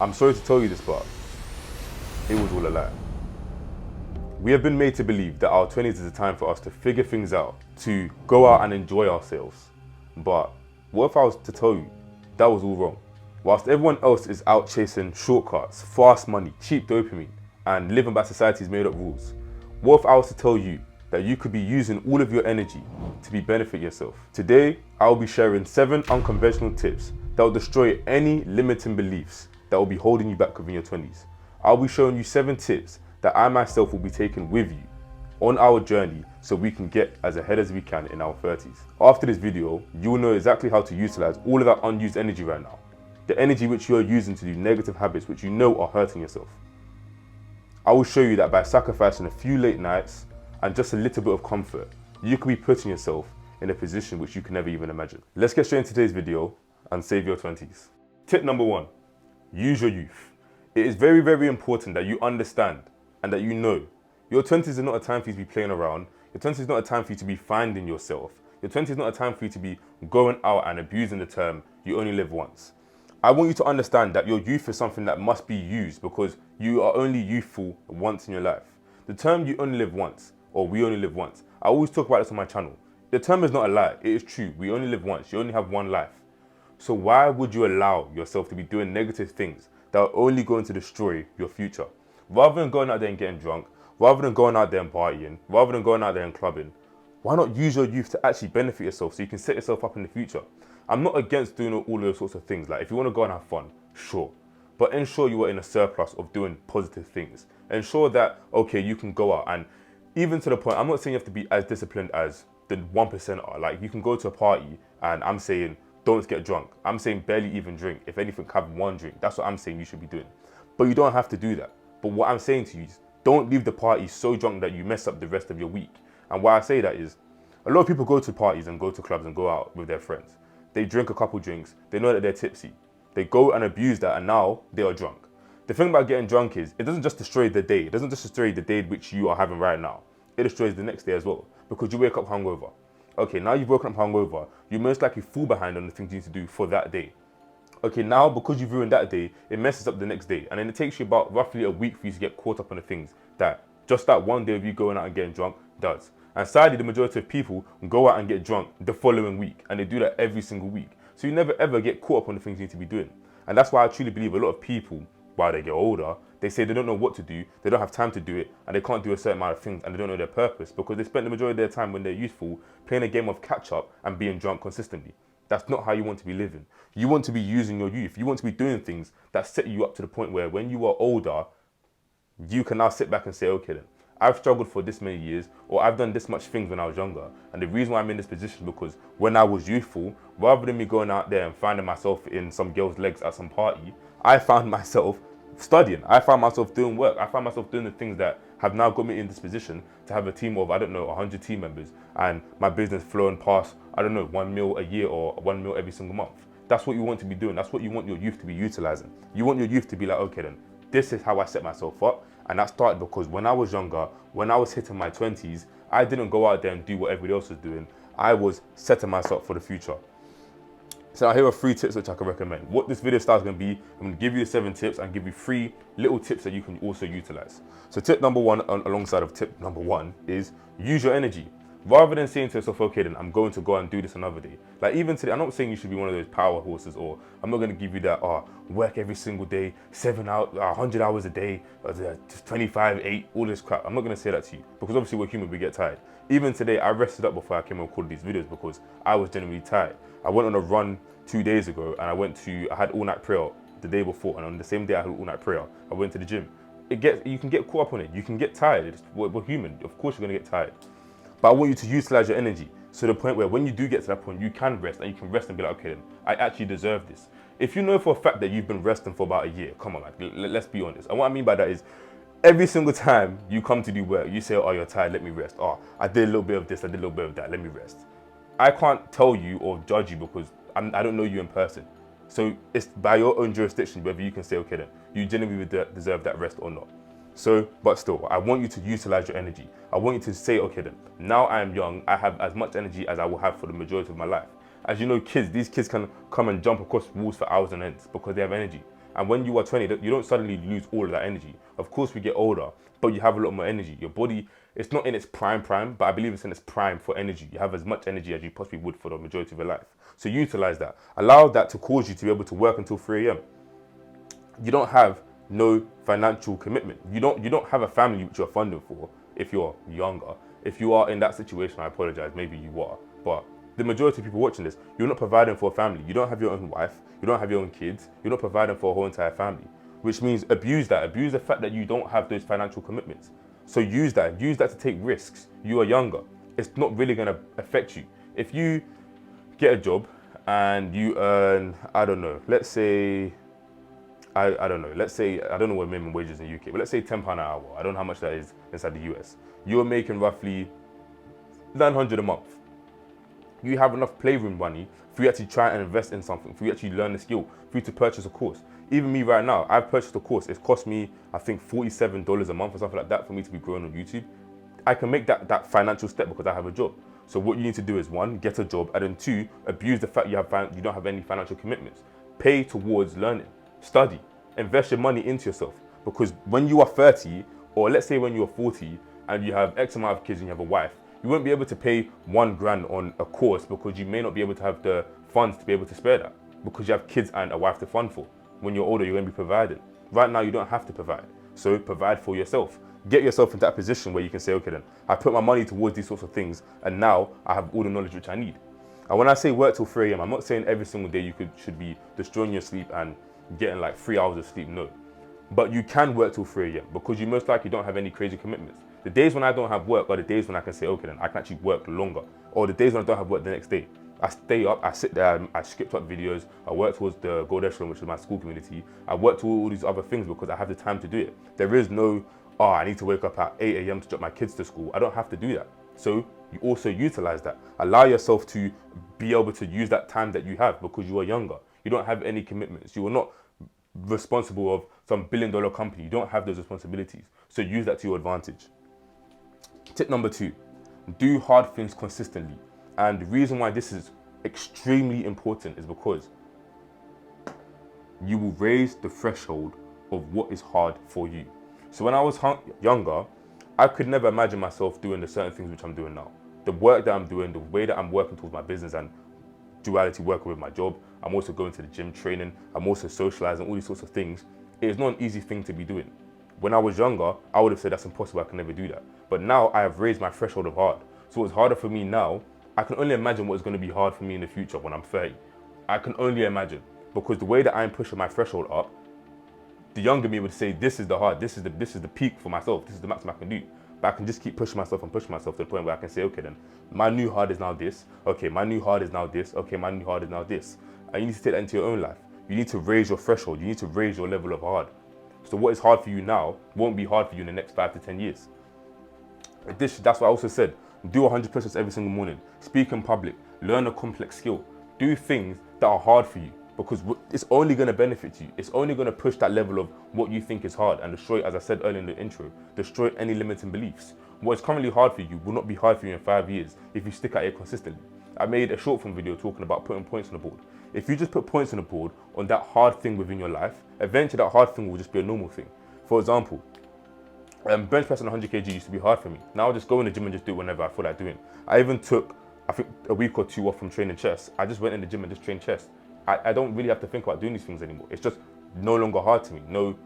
I'm sorry to tell you this, but it was all a lie. We have been made to believe that our 20s is a time for us to figure things out, to go out and enjoy ourselves. But what if I was to tell you that was all wrong? Whilst everyone else is out chasing shortcuts, fast money, cheap dopamine, and living by society's made up rules, what if I was to tell you that you could be using all of your energy to benefit yourself? Today, I will be sharing 7 unconventional tips that will destroy any limiting beliefs that will be holding you back within your 20s. I'll be showing you 7 tips that I myself will be taking with you on our journey so we can get as ahead as we can in our 30s. After this video, you will know exactly how to utilize all of that unused energy right now. The energy which you are using to do negative habits which you know are hurting yourself. I will show you that by sacrificing a few late nights and just a little bit of comfort, you could be putting yourself in a position which you can never even imagine. Let's get straight into today's video and save your 20s. Tip number 1. Use your youth. It is very, very important that you understand and that you know your 20s is not a time for you to be playing around. Your 20s is not a time for you to be finding yourself. Your 20s is not a time for you to be going out and abusing the term, you only live once. I want you to understand that your youth is something that must be used because you are only youthful once in your life. The term you only live once, or we only live once, I always talk about this on my channel. The term is not a lie, it is true. We only live once, you only have one life. So why would you allow yourself to be doing negative things that are only going to destroy your future? Rather than going out there and getting drunk, rather than going out there and partying, rather than going out there and clubbing, why not use your youth to actually benefit yourself so you can set yourself up in the future? I'm not against doing all those sorts of things. Like if you want to go and have fun, sure. But ensure you are in a surplus of doing positive things. Ensure that, okay, you can go out and even to the point, I'm not saying you have to be as disciplined as the 1% are. Like you can go to a party and I'm saying, don't get drunk. I'm saying barely even drink. If anything, have one drink. That's what I'm saying you should be doing. But you don't have to do that. But what I'm saying to you is don't leave the party so drunk that you mess up the rest of your week. And why I say that is a lot of people go to parties and go to clubs and go out with their friends. They drink a couple drinks. They know that they're tipsy. They go and abuse that and now they are drunk. The thing about getting drunk is it doesn't just destroy the day. It doesn't just destroy the day which you are having right now. It destroys the next day as well because you wake up hungover. Okay, now you've woken up hungover, you most likely fall behind on the things you need to do for that day. Okay, now because you've ruined that day, it messes up the next day. And then it takes you about roughly a week for you to get caught up on the things that just that one day of you going out and getting drunk does. And sadly, the majority of people go out and get drunk the following week. And they do that every single week. So you never ever get caught up on the things you need to be doing. And that's why I truly believe a lot of people, while they get older, they say they don't know what to do, they don't have time to do it, and they can't do a certain amount of things, and they don't know their purpose because they spent the majority of their time when they're youthful playing a game of catch up and being drunk consistently. That's not how you want to be living. You want to be using your youth. You want to be doing things that set you up to the point where when you are older, you can now sit back and say, okay then, I've struggled for this many years, or I've done this much things when I was younger. And the reason why I'm in this position is because when I was youthful, rather than me going out there and finding myself in some girl's legs at some party, I found myself studying. I found myself doing work. I found myself doing the things that have now got me in this position to have a team of, 100 team members and my business flowing past, 1 mil a year or 1 mil every single month. That's what you want to be doing. That's what you want your youth to be utilizing. You want your youth to be like, okay then, this is how I set myself up. And that started because when I was younger, when I was hitting my 20s, I didn't go out there and do what everybody else was doing. I was setting myself up for the future. So now here are 3 tips which I can recommend. What this video style is going to be, I'm going to give you the 7 tips and give you 3 little tips that you can also utilize. So tip number 1, alongside of tip number 1, is use your energy. Rather than saying to yourself, okay then, I'm going to go and do this another day. Like even today, I'm not saying you should be one of those power horses, or I'm not going to give you that, work every single day, 7 hours, 100 hours a day, 25, 8, all this crap. I'm not going to say that to you because obviously we're human, we get tired. Even today, I rested up before I came and recorded these videos because I was genuinely tired. I went on a run 2 days ago and I had all-night prayer the day before, and on the same day I had all-night prayer, I went to the gym. You can get caught up on it. You can get tired. We're human. Of course you're going to get tired. But I want you to utilize your energy to the point where when you do get to that point, you can rest, and you can rest and be like, okay then, I actually deserve this. If you know for a fact that you've been resting for about a year, come on, like, let's be honest. And what I mean by that is every single time you come to do work, you say, oh, you're tired, let me rest. Oh, I did a little bit of this, I did a little bit of that, let me rest. I can't tell you or judge you because I don't know you in person. So it's by your own jurisdiction whether you can say, okay then, you genuinely deserve that rest or not. So, but still, I want you to utilize your energy. I want you to say, okay then, now I am young, I have as much energy as I will have for the majority of my life. As you know, these kids can come and jump across walls for hours on ends because they have energy. And when you are 20, you don't suddenly lose all of that energy. Of course, we get older, but you have a lot more energy. Your body, it's not in its prime, but I believe it's in its prime for energy. You have as much energy as you possibly would for the majority of your life. So utilize that. Allow that to cause you to be able to work until 3 a.m. You don't have no financial commitment. You don't have a family which you're funding for if you're younger. If you are in that situation, I apologize, maybe you are. But the majority of people watching this, you're not providing for a family. You don't have your own wife. You don't have your own kids. You're not providing for a whole entire family, which means abuse that. Abuse the fact that you don't have those financial commitments. So use that. Use that to take risks. You are younger. It's not really going to affect you. If you get a job and you earn, I don't know, let's say, I don't know, let's say, I don't know what minimum wage is in the UK, but let's say £10 an hour. I don't know how much that is inside the US. You're making roughly 900 a month. You have enough playroom money for you to actually try and invest in something, for you to actually learn a skill, for you to purchase a course. Even me right now, I've purchased a course. It's cost me, I think, $47 a month or something like that for me to be growing on YouTube. I can make that financial step because I have a job. So what you need to do is, 1, get a job, and then 2, abuse the fact you don't have any financial commitments. Pay towards learning, study, invest your money into yourself. Because when you are 30, or let's say when you are 40, and you have X amount of kids and you have a wife, you won't be able to pay £1,000 on a course because you may not be able to have the funds to be able to spare that because you have kids and a wife to fund for. When you're older, you're going to be providing. Right now, you don't have to provide. So provide for yourself. Get yourself into that position where you can say, okay then, I put my money towards these sorts of things and now I have all the knowledge which I need. And when I say work till 3 a.m., I'm not saying every single day you should be destroying your sleep and getting like 3 hours of sleep, no. But you can work till 3 a.m. because you most likely don't have any crazy commitments. The days when I don't have work are the days when I can say, okay then, I can actually work longer. Or the days when I don't have work the next day. I stay up, I sit there, I script up videos, I work towards the Gold Echelon, which is my school community. I work towards all these other things because I have the time to do it. There is no, I need to wake up at 8 a.m. to drop my kids to school. I don't have to do that. So you also utilize that. Allow yourself to be able to use that time that you have because you are younger. You don't have any commitments. You are not responsible of some billion-dollar company. You don't have those responsibilities. So use that to your advantage. Tip number 2, do hard things consistently. And the reason why this is extremely important is because you will raise the threshold of what is hard for you. So when I was younger, I could never imagine myself doing the certain things which I'm doing now. The work that I'm doing, the way that I'm working towards my business and duality working with my job, I'm also going to the gym training, I'm also socializing, all these sorts of things. It is not an easy thing to be doing. When I was younger, I would have said that's impossible, I can never do that. But now I have raised my threshold of hard. So it's harder for me now. I can only imagine what is going to be hard for me in the future when I'm 30. I can only imagine because the way that I'm pushing my threshold up, the younger me would say, this is the hard, this is the peak for myself, this is the maximum I can do. But I can just keep pushing myself and pushing myself to the point where I can say, okay then, my new hard is now this, okay, my new hard is now this, okay, my new hard is now this. And you need to take that into your own life. You need to raise your threshold, you need to raise your level of hard. So what is hard for you now won't be hard for you in the next 5 to 10 years. That's what I also said. Do 100 push-ups every single morning. Speak in public. Learn a complex skill. Do things that are hard for you because it's only going to benefit you. It's only going to push that level of what you think is hard and destroy, as I said earlier in the intro, destroy any limiting beliefs. What is currently hard for you will not be hard for you in 5 years if you stick at it consistently. I made a short form video talking about putting points on the board. If you just put points on the board on that hard thing within your life, eventually that hard thing will just be a normal thing. For example, bench pressing 100 kg used to be hard for me. Now I just go in the gym and just do it whenever I feel like doing. I even took, I think, a week or 2 off from training chest. I just went in the gym and just trained chest. I don't really have to think about doing these things anymore. It's just no longer hard to me. No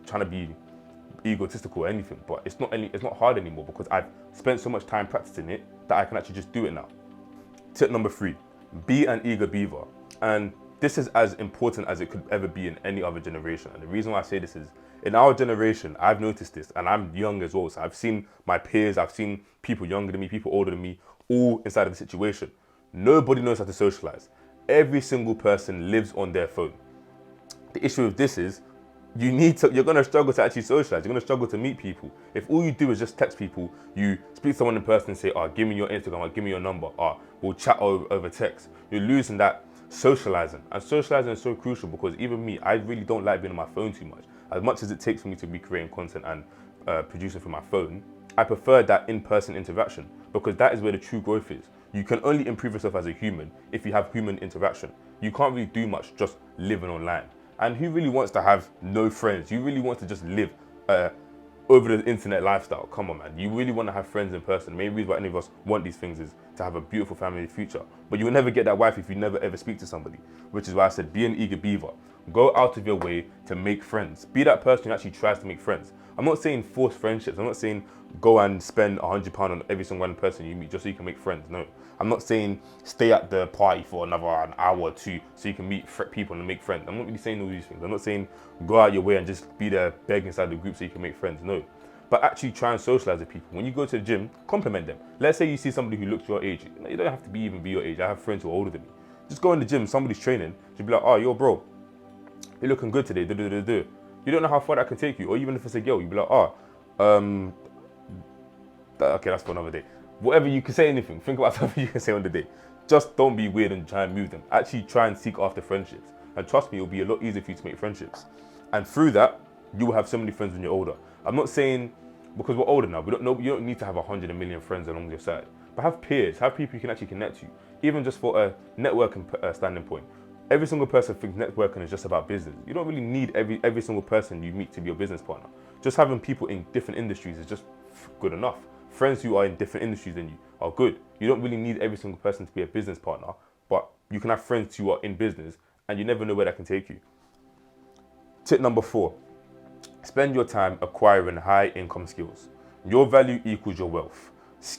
trying to be egotistical or anything, but it's not hard anymore because I've spent so much time practicing it that I can actually just do it now. Tip number 3, be an eager beaver. And this is as important as it could ever be in any other generation. And the reason why I say this is, in our generation, I've noticed this, and I'm young as well, so I've seen my peers, I've seen people younger than me, people older than me, all inside of the situation. Nobody knows how to socialize. Every single person lives on their phone. The issue with this is, you're going to struggle to actually socialize. You're going to struggle to meet people. If all you do is just text people, you speak to someone in person and say, give me your Instagram, or give me your number, we'll chat over text. You're losing that socializing. And socializing is so crucial because even me, I really don't like being on my phone too much as it takes for me to be creating content and producing from my phone. I prefer that in-person interaction because that is where the true growth is. You can only improve yourself as a human if you have human interaction. You can't really do much just living online. And who really wants to have no friends? You really want to just live over the internet lifestyle? Come on, man. You really want to have friends in person. Maybe what any of us want these things is to have a beautiful family future. But you will never get that wife if you never ever speak to somebody. Which is why I said, be an eager beaver. Go out of your way to make friends. Be that person who actually tries to make friends. I'm not saying force friendships. I'm not saying go and spend £100 on every single one person you meet just so you can make friends. No. I'm not saying stay at the party for an hour or two so you can meet people and make friends. I'm not really saying all these things. I'm not saying go out your way and just be there begging inside the group so you can make friends. No. But actually try and socialize with people. When you go to the gym, compliment them. Let's say you see somebody who looks your age. You don't have to even be your age. I have friends who are older than me. Just go in the gym, somebody's training. You'll be like, oh, yo, bro, you're looking good today. You don't know how far that can take you. Or even if it's a girl, you'll be like, okay, that's for another day. Whatever, you can say anything. Think about something you can say on the day. Just don't be weird and try and move them. Actually try and seek after friendships. And trust me, it'll be a lot easier for you to make friendships. And through that, you will have so many friends when you're older. I'm not saying, because we're older now, you don't need to have 100 million friends along your side. But have peers, have people you can actually connect to. Even just for a networking standing point. Every single person thinks networking is just about business. You don't really need every single person you meet to be your business partner. Just having people in different industries is just good enough. Friends who are in different industries than you are good. You don't really need every single person to be a business partner, but you can have friends who are in business and you never know where that can take you. Tip number 4, spend your time acquiring high income skills. Your value equals your wealth.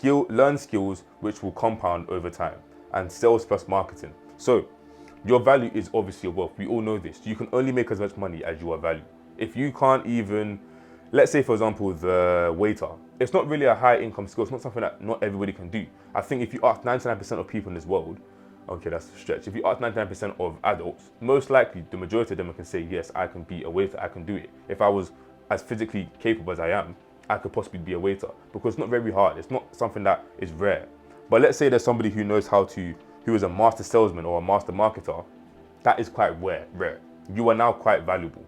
Learn skills which will compound over time, and sales plus marketing. So your value is obviously your wealth. We all know this. You can only make as much money as you are valued. If you can't even, let's say for example, the waiter, it's not really a high income skill. It's not something that not everybody can do. I think if you ask 99% of people in this world, okay, that's a stretch. If you ask 99% of adults, most likely the majority of them can say, yes, I can be a waiter, I can do it. If I was as physically capable as I am, I could possibly be a waiter, because it's not very hard. It's not something that is rare. But let's say there's somebody who knows who is a master salesman or a master marketer. That is quite rare. You are now quite valuable.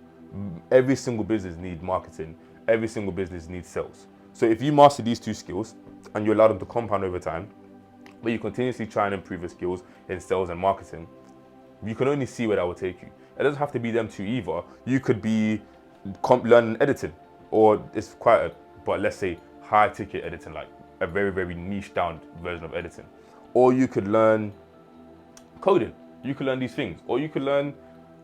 Every single business needs marketing. Every single business needs sales. So if you master these 2 skills and you allow them to compound over time, but you continuously try and improve your skills in sales and marketing, you can only see where that will take you. It doesn't have to be them 2 either. You could be learning editing, or it's but let's say high ticket editing, like a very, very niche down version of editing. Or you could learn coding. You could learn these things. Or you could learn,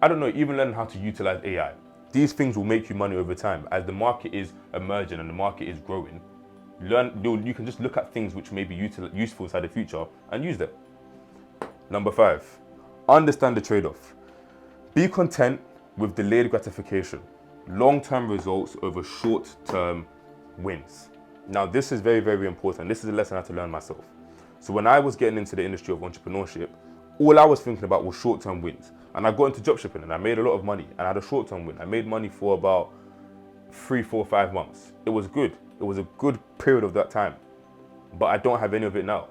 I don't know, even learn how to utilize AI. These things will make you money over time. As the market is emerging and the market is growing, you can just look at things which may be useful inside the future and use them. Number 5, understand the trade-off. Be content with delayed gratification. Long-term results over short-term wins. Now, this is very, very important. This is a lesson I had to learn myself. So when I was getting into the industry of entrepreneurship, all I was thinking about was short-term wins. And I got into dropshipping and I made a lot of money and I had a short-term win. I made money for about 3, 4, 5 months. It was good. It was a good period of that time. But I don't have any of it now.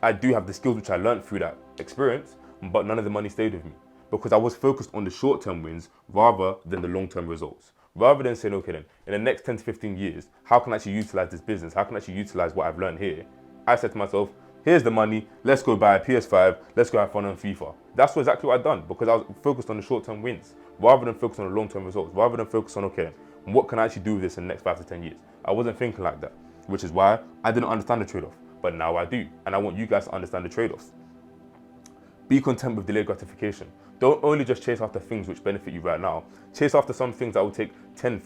I do have the skills which I learned through that experience, but none of the money stayed with me because I was focused on the short-term wins rather than the long-term results. Rather than saying, okay then, in the next 10 to 15 years, how can I actually utilize this business? How can I actually utilize what I've learned here? I said to myself, here's the money, let's go buy a PS5, let's go have fun on FIFA. That's exactly what I've done because I was focused on the short-term wins rather than focus on the long-term results, rather than focus on, okay, what can I actually do with this in the next 5 to 10 years? I wasn't thinking like that, which is why I didn't understand the trade-off, but now I do. And I want you guys to understand the trade-offs. Be content with delayed gratification. Don't only just chase after things which benefit you right now. Chase after some things that will take 10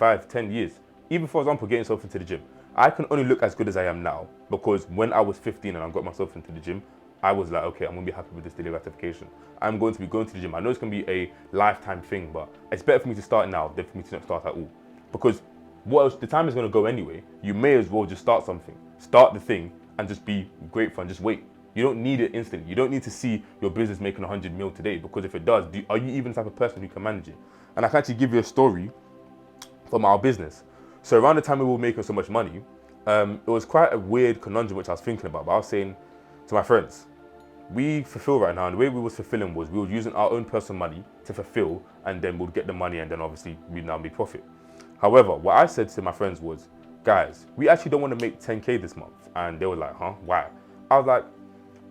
years. Even for example, getting yourself into the gym. I can only look as good as I am now because when I was 15 and I got myself into the gym, I was like, okay, I'm going to be happy with this delayed gratification. I'm going to be going to the gym. I know it's going to be a lifetime thing, but it's better for me to start now than for me to not start at all. Because what else, the time is going to go anyway. You may as well just start something. Start the thing and just be grateful and just wait. You don't need it instantly. You don't need to see your business making 100 mil today because if it does, are you even the type of person who can manage it? And I can actually give you a story from our business. So around the time we were making so much money, it was quite a weird conundrum which I was thinking about. But I was saying to my friends, we fulfill right now, and the way we was fulfilling was we were using our own personal money to fulfill, and then we'd get the money, and then obviously we'd now make profit. However, what I said to my friends was, guys, we actually don't want to make 10K this month. And they were like, huh, why? I was like,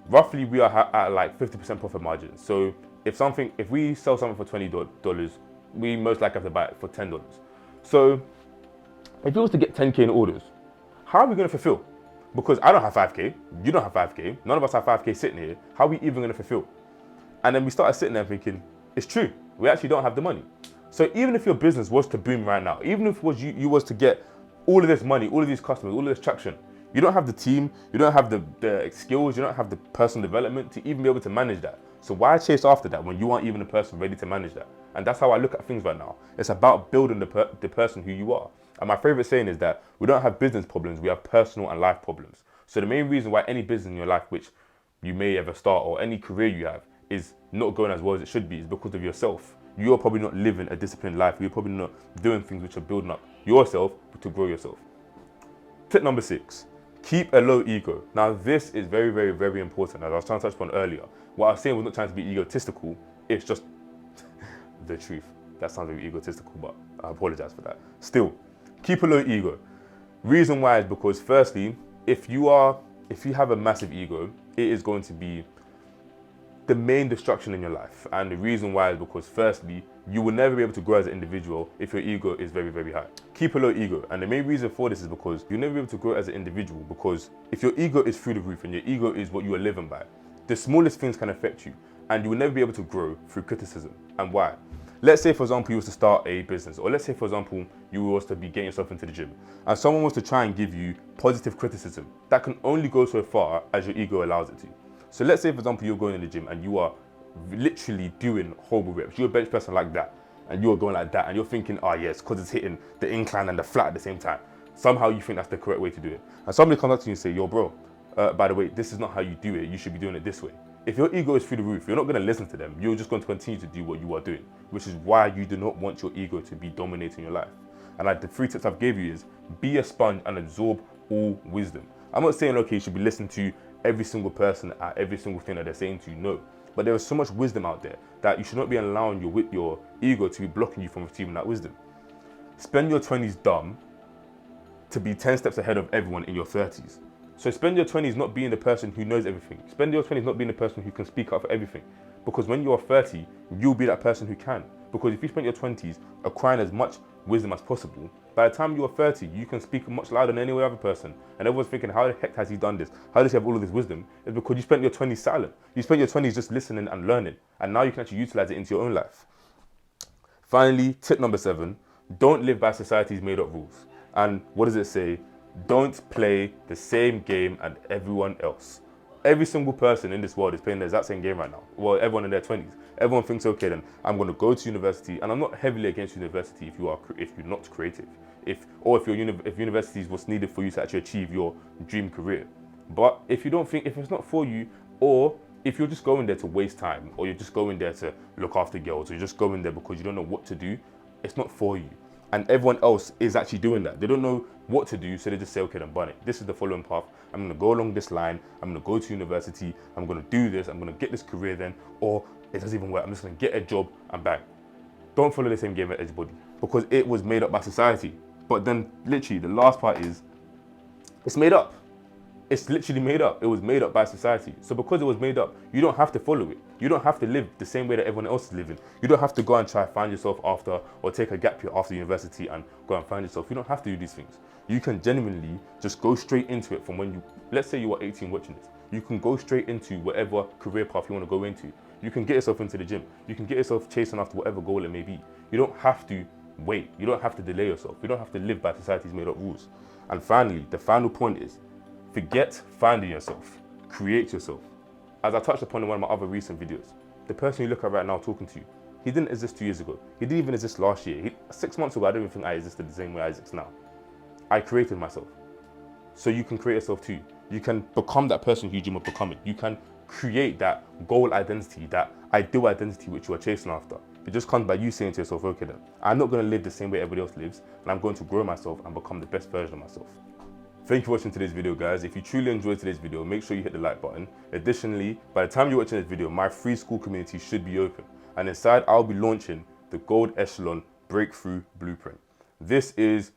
roughly we are at like 50% profit margin. So if we sell something for $20, we most likely have to buy it for $10. So if you was to get 10K in orders, how are we going to fulfill? Because I don't have 5K, you don't have 5K, none of us have 5K sitting here. How are we even going to fulfill? And then we started sitting there thinking, it's true, we actually don't have the money. So even if your business was to boom right now, even if it was you was to get all of this money, all of these customers, all of this traction, you don't have the team, you don't have the skills, you don't have the personal development to even be able to manage that. So why chase after that when you aren't even a person ready to manage that? And that's how I look at things right now. It's about building the person who you are. And my favorite saying is that we don't have business problems, we have personal and life problems. So the main reason why any business in your life which you may ever start or any career you have is not going as well as it should be is because of yourself. You're probably not living a disciplined life. You're probably not doing things which are building up yourself to grow yourself. Tip number 6, keep a low ego. Now this is very, very, very important. As I was trying to touch upon earlier, what I was saying was not trying to be egotistical. It's just the truth. That sounds very egotistical, but I apologize for that. Still, keep a low ego. Reason why is because firstly, if you have a massive ego, it is going to be the main destruction in your life. And the reason why is because firstly, you will never be able to grow as an individual if your ego is very, very high. Keep a low ego. And the main reason for this is because you'll never be able to grow as an individual, because if your ego is through the roof and your ego is what you are living by, the smallest things can affect you and you will never be able to grow through criticism. And why? Let's say, for example, you was to start a business, or let's say, for example, you was to be getting yourself into the gym and someone was to try and give you positive criticism. That can only go so far as your ego allows it to. So let's say, for example, you're going in the gym and you are literally doing horrible reps. You're a bench person like that and you're going like that and you're thinking, oh yes, because it's hitting the incline and the flat at the same time. Somehow you think that's the correct way to do it. And somebody comes up to you and say, yo bro, by the way, this is not how you do it. You should be doing it this way. If your ego is through the roof, you're not going to listen to them. You're just going to continue to do what you are doing, which is why you do not want your ego to be dominating your life. And like the 3 tips I've gave you is be a sponge and absorb all wisdom. I'm not saying, okay, you should be listening to every single person at every single thing that they're saying to you, no. But there is so much wisdom out there that you should not be allowing your ego to be blocking you from receiving that wisdom. Spend your 20s dumb to be 10 steps ahead of everyone in your 30s. So spend your 20s not being the person who knows everything. Spend your 20s not being the person who can speak up for everything. Because when you are 30, you'll be that person who can. Because if you spend your 20s acquiring as much wisdom as possible, by the time you are 30, you can speak much louder than any other person. And everyone's thinking, how the heck has he done this? How does he have all of this wisdom? It's because you spent your 20s silent. You spent your 20s just listening and learning. And now you can actually utilize it into your own life. Finally, tip number 7, don't live by society's made up rules. And what does it say? Don't play the same game as everyone else. Every single person in this world is playing the exact same game right now. Well, everyone in their 20s. Everyone thinks, okay, then I'm going to go to university, and I'm not heavily against university if you're not creative, if university is what's needed for you to actually achieve your dream career. But if it's not for you, or if you're just going there to waste time, or you're just going there to look after girls, or you're just going there because you don't know what to do, it's not for you. And everyone else is actually doing that. They don't know what to do, so they just say, okay, then bun it. This is the following path. I'm going to go along this line. I'm going to go to university. I'm going to do this. I'm going to get this career then. Or it doesn't even work. I'm just going to get a job and bang. Don't follow the same game as everybody, because it was made up by society. But then literally the last part is it's made up. It's literally made up. It was made up by society. So because it was made up, you don't have to follow it. You don't have to live the same way that everyone else is living. You don't have to go and try to find yourself after, or take a gap year after university and go and find yourself. You don't have to do these things. You can genuinely just go straight into it from when you, let's say you are 18 watching this. You can go straight into whatever career path you want to go into. You can get yourself into the gym. You can get yourself chasing after whatever goal it may be. You don't have to wait. You don't have to delay yourself. You don't have to live by society's made up rules. And finally, the final point is, forget finding yourself, create yourself. As I touched upon in one of my other recent videos, the person you look at right now talking to you, he didn't exist 2 years ago. He didn't even exist last year. 6 months ago, I don't even think I existed the same way I exist now. I created myself. So you can create yourself too. You can become that person who you dream of becoming. You can create that goal identity, that ideal identity which you are chasing after. It just comes by you saying to yourself, okay then, I'm not going to live the same way everybody else lives, and I'm going to grow myself and become the best version of myself. Thank you for watching today's video, guys. If you truly enjoyed today's video, make sure you hit the like button. Additionally, by the time you're watching this video, my free school community should be open. And inside, I'll be launching the Gold Echelon Breakthrough Blueprint. This is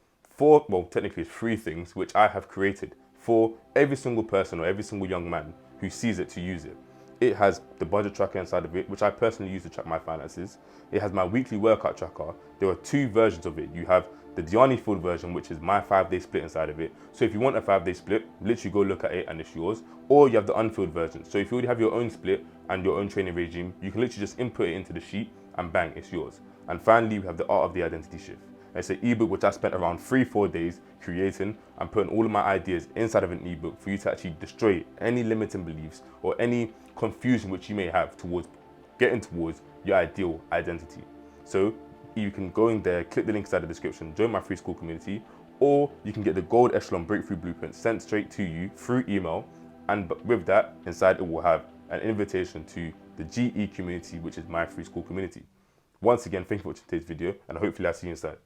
technically it's 3 things which I have created for every single person or every single young man who sees it to use it. It has the budget tracker inside of it, which I personally use to track my finances. It has my weekly workout tracker. There are 2 versions of it. You have the Dearenee full version, which is my 5-day split inside of it. So if you want a 5-day split, literally go look at it and it's yours. Or you have the unfilled version. So if you already have your own split and your own training regime, you can literally just input it into the sheet and bang, it's yours. And finally, we have the Art of the Identity Shift. It's an ebook which I spent around 3-4 days creating and putting all of my ideas inside of an ebook for you to actually destroy any limiting beliefs or any confusion which you may have towards getting towards your ideal identity. So you can go in there, click the link inside the description, join my free school community, or you can get the Gold Echelon Breakthrough Blueprint sent straight to you through email. And with that, inside it will have an invitation to the GE community, which is my free school community. Once again, thank you for watching today's video, and hopefully I'll see you inside.